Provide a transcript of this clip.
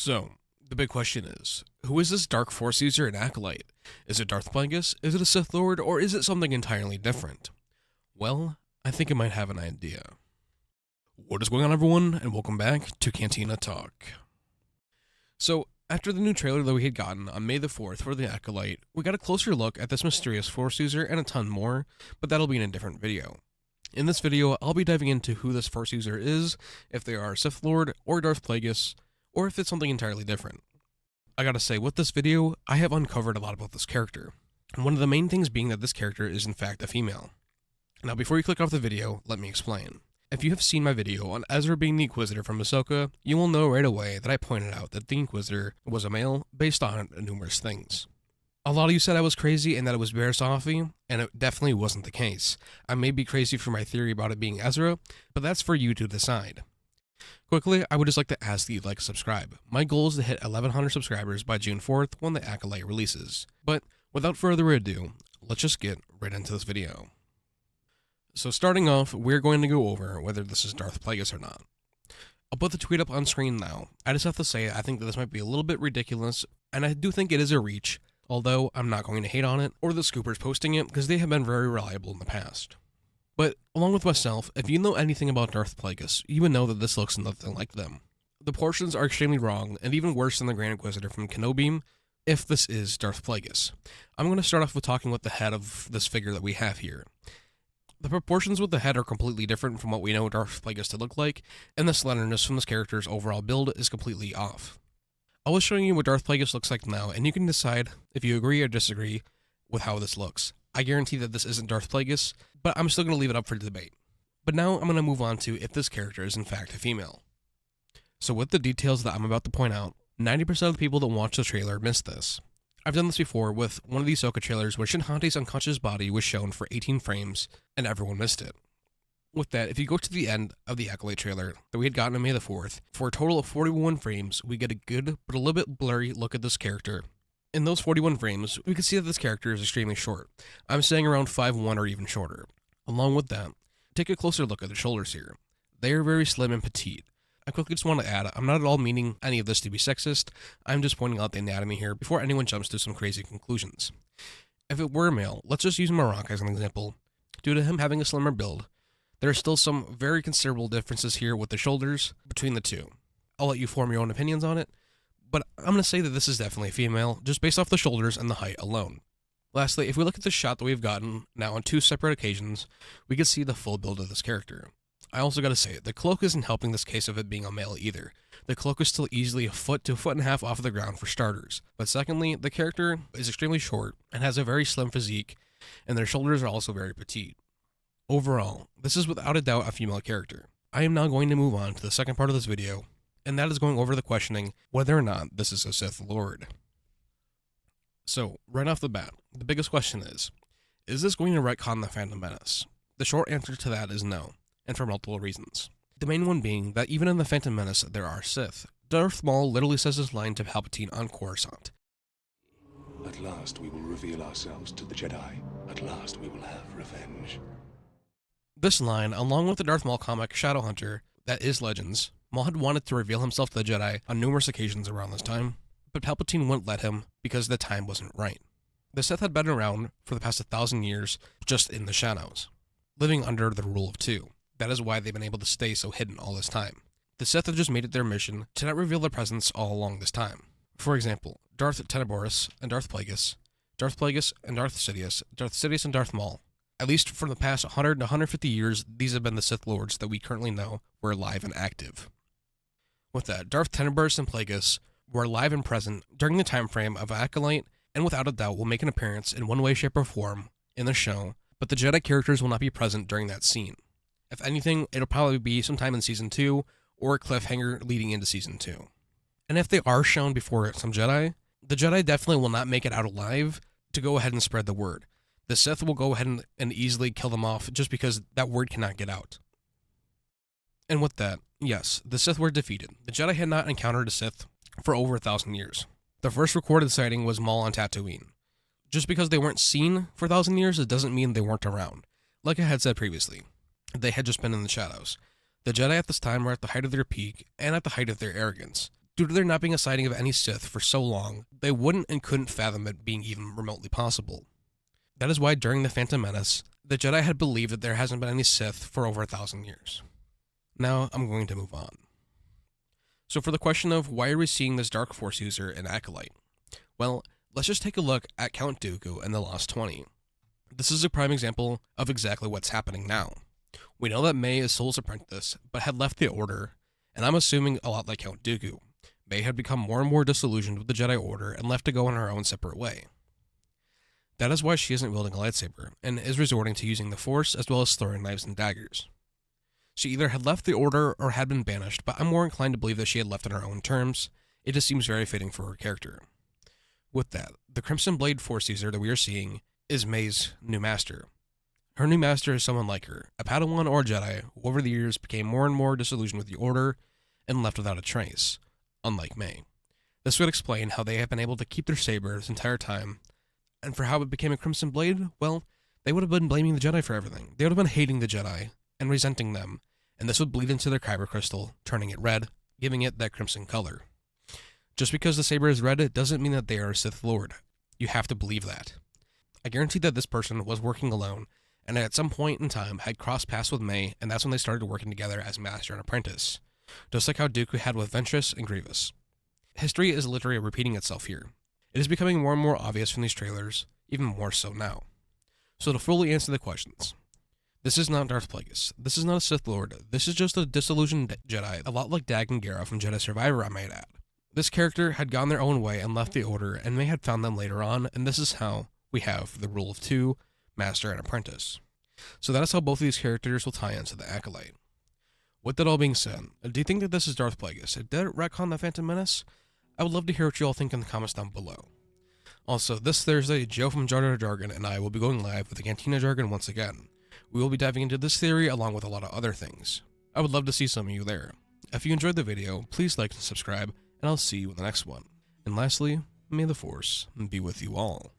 So, the big question is, who is this Dark Force user and Acolyte? Is it Darth Plagueis? Is it a Sith Lord? Or is it something entirely different? Well, I think I might have an idea. What is going on, everyone, and welcome back to Cantina Talk. So, after the new trailer that we had gotten on May the 4th for the Acolyte, we got a closer look at this mysterious Force user and a ton more, but that'll be in a different video. In this video, I'll be diving into who this Force user is, if they are a Sith Lord or Darth Plagueis, or if it's something entirely different. I gotta say, with this video, I have uncovered a lot about this character, and one of the main things being that this character is in fact a female. Now before you click off the video, let me explain. If you have seen my video on Ezra being the Inquisitor from Ahsoka, you will know right away that I pointed out that the Inquisitor was a male based on numerous things. A lot of you said I was crazy and that it was Bear Sophie, and it definitely wasn't the case. I may be crazy for my theory about it being Ezra, but that's for you to decide. Quickly, I would just like to ask that you like and subscribe. My goal is to hit 1,100 subscribers by June 4th when the Acolyte releases. But without further ado, let's just get right into this video. So starting off, we're going to go over whether this is Darth Plagueis or not. I'll put the tweet up on screen now. I just have to say I think that this might be a little bit ridiculous, and I do think it is a reach, although I'm not going to hate on it or the scoopers posting it because they have been very reliable in the past. But along with myself, if you know anything about Darth Plagueis, you would know that this looks nothing like them. The proportions are extremely wrong, and even worse than the Grand Inquisitor from Kenobi, if this is Darth Plagueis. I'm going to start off with talking with the head of this figure that we have here. The proportions with the head are completely different from what we know Darth Plagueis to look like, and the slenderness from this character's overall build is completely off. I was showing you what Darth Plagueis looks like now, and you can decide if you agree or disagree with how this looks. I guarantee that this isn't Darth Plagueis, but I'm still going to leave it up for debate. But now I'm going to move on to if this character is in fact a female. So with the details that I'm about to point out, 90% of the people that watch the trailer missed this. I've done this before with one of the Ahsoka trailers where Shin Hante's unconscious body was shown for 18 frames, and everyone missed it. With that, if you go to the end of the Acolyte trailer that we had gotten on May the 4th, for a total of 41 frames, we get a good but a little bit blurry look at this character. In those 41 frames, we can see that this character is extremely short. I'm saying around 5'1" or even shorter. Along with that, take a closer look at the shoulders here. They are very slim and petite. I quickly just want to add, I'm not at all meaning any of this to be sexist, I'm just pointing out the anatomy here before anyone jumps to some crazy conclusions. If it were a male, let's just use Marok as an example. Due to him having a slimmer build, there are still some very considerable differences here with the shoulders between the two. I'll let you form your own opinions on it, but I'm going to say that this is definitely a female, just based off the shoulders and the height alone. Lastly, if we look at the shot that we've gotten now on two separate occasions, we can see the full build of this character. I also got to say, the cloak isn't helping this case of it being a male either. The cloak is still easily a foot to a foot and a half off of the ground for starters. But secondly, the character is extremely short and has a very slim physique, and their shoulders are also very petite. Overall, this is without a doubt a female character. I am now going to move on to the second part of this video, and that is going over the questioning whether or not this is a Sith Lord. So, right off the bat, the biggest question is this going to retcon the Phantom Menace? The short answer to that is no, and for multiple reasons. The main one being that even in the Phantom Menace there are Sith. Darth Maul literally says this line to Palpatine on Coruscant. At last we will reveal ourselves to the Jedi. At last we will have revenge. This line, along with the Darth Maul comic Shadowhunter, that is Legends, Maul had wanted to reveal himself to the Jedi on numerous occasions around this time, but Palpatine wouldn't let him because the time wasn't right. The Sith had been around for the past 1,000 years, just in the shadows, living under the rule of two. That is why they've been able to stay so hidden all this time. The Sith have just made it their mission to not reveal their presence all along this time. For example, Darth Tenebrous and Darth Plagueis and Darth Sidious and Darth Maul. At least for the past 100 to 150 years, these have been the Sith Lords that we currently know were alive and active. With that, Darth Tenebrous and Plagueis were alive and present during the time frame of Acolyte, and without a doubt will make an appearance in one way, shape, or form in the show, but the Jedi characters will not be present during that scene. If anything, it'll probably be sometime in Season 2, or a cliffhanger leading into Season 2. And if they are shown before some Jedi, the Jedi definitely will not make it out alive to go ahead and spread the word. The Sith will go ahead and easily kill them off just because that word cannot get out. And with that, yes, the Sith were defeated. The Jedi had not encountered a Sith for over 1,000 years. The first recorded sighting was Maul on Tatooine. Just because they weren't seen for 1,000 years, it doesn't mean they weren't around. Like I had said previously, they had just been in the shadows. The Jedi at this time were at the height of their peak and at the height of their arrogance. Due to there not being a sighting of any Sith for so long, they wouldn't and couldn't fathom it being even remotely possible. That is why during the Phantom Menace, the Jedi had believed that there hasn't been any Sith for over 1,000 years. Now, I'm going to move on. So for the question of why are we seeing this Dark Force user in Acolyte? Well, let's just take a look at Count Dooku and the Lost 20. This is a prime example of exactly what's happening now. We know that May is Soul's apprentice, but had left the Order, and I'm assuming a lot like Count Dooku. May had become more and more disillusioned with the Jedi Order and left to go in her own separate way. That is why she isn't wielding a lightsaber, and is resorting to using the Force as well as throwing knives and daggers. She either had left the Order or had been banished, but I'm more inclined to believe that she had left on her own terms. It just seems very fitting for her character. With that, the Crimson Blade Force user that we are seeing is May's new master. Her new master is someone like her, a Padawan or a Jedi, who over the years became more and more disillusioned with the Order and left without a trace, unlike May. This would explain how they have been able to keep their saber this entire time, and for how it became a Crimson Blade, well, they would have been blaming the Jedi for everything. They would have been hating the Jedi and resenting them, and this would bleed into their kyber crystal, turning it red, giving it that crimson color. Just because the saber is red, it doesn't mean that they are a Sith Lord. You have to believe that. I guarantee that this person was working alone, and at some point in time had crossed paths with May, and that's when they started working together as master and apprentice, just like how Dooku had with Ventress and Grievous. History is literally repeating itself here. It is becoming more and more obvious from these trailers, even more so now. So to fully answer the questions, this is not Darth Plagueis. This is not a Sith Lord. This is just a disillusioned Jedi, a lot like Dag and Gara from Jedi Survivor, I might add. This character had gone their own way and left the Order, and May had found them later on, and this is how we have the rule of two, master and apprentice. So that is how both of these characters will tie into the Acolyte. With that all being said, do you think that this is Darth Plagueis? Did it retcon the Phantom Menace? I would love to hear what you all think in the comments down below. Also, this Thursday, Joe from Jar Jar Jargon and I will be going live with the Cantina Jargon once again. We will be diving into this theory along with a lot of other things. I would love to see some of you there. If you enjoyed the video, please like and subscribe, and I'll see you in the next one. And lastly, may the Force be with you all.